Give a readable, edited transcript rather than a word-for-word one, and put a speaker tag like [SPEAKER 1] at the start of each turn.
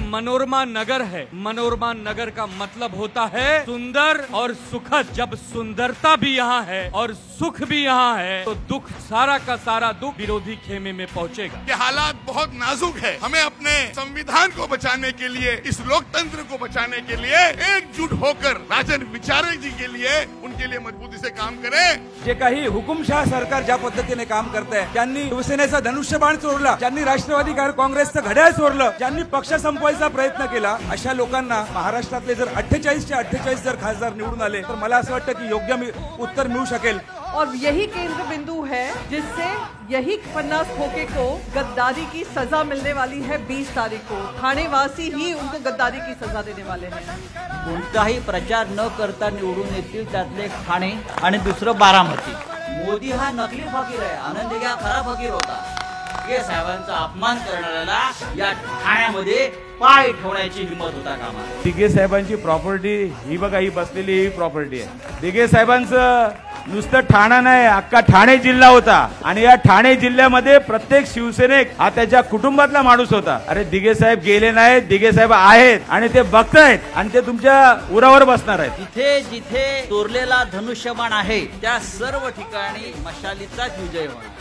[SPEAKER 1] मनोरमा नगर है। मनोरमा नगर का मतलब होता है सुंदर और सुखद। जब सुंदरता भी यहाँ है और सुख भी यहाँ है तो दुख, सारा का सारा दुख विरोधी खेमे में पहुँचेगा।
[SPEAKER 2] ये हालात बहुत नाजुक है। हमें अपने संविधान को बचाने के लिए, इस लोकतंत्र को बचाने के लिए एकजुट होकर राजन विचारक जी के लिए, उनके लिए मजबूती से काम करें।
[SPEAKER 3] जे काही हुकुमशाह सरकार ज्या पद्धतीने काम करते हैं, ज्यांनी शिवसेनेचा धनुष्यबाण चोरला, ज्यांनी राष्ट्रवादी काँग्रेसचं घड्याळ चोरलं, ज्यांनी पक्ष संपवायचा प्रयत्न केला, अशा लोकांना महाराष्ट्रातले जर 48चे 48 जर खासदार निवडून आले तर मला असं वाटतं की योग्य उत्तर मिळू शकेल।
[SPEAKER 4] और यही केंद्र बिंदु है जिससे यही पन्ना खोके को गद्दारी की सजा मिलने वाली है 20 तारीख को। ठाणेवासी ही उनको गद्दारी की सजा देने वाले हैं।
[SPEAKER 5] कोणताही प्रचार न करता निवडून येतील, त्यातले ठाणे आणि दुसरं बारामती। मोदी हा नकली फकीर आहे, आनंद दिघे खरा फकीर होता। दिघे साहेबांचा अपमान करणाऱ्याला या ठाण्यामध्ये पाय ठेवण्याची हिंमत होता कामा।
[SPEAKER 6] दिघे साहेबांची प्रॉपर्टी ही बघा, ही बसलेली ही प्रॉपर्टी आहे। दिघे साहेबांचं नुसतं ठाणा नाही, अख्खा ठाणे जिल्हा होता आणि या ठाणे जिल्ह्यामध्ये प्रत्येक शिवसैनिक हा त्याच्या कुटुंबातला माणूस होता। अरे दिघे साहेब गेले नाहीत, दिघे साहेब आहेत आणि ते बघतायत आणि ते तुमच्या उरावर बसणार आहेत।
[SPEAKER 5] जिथे जिथे चोरलेला धनुष्यबाण आहे त्या सर्व ठिकाणी मशालीचाच विजय होणार।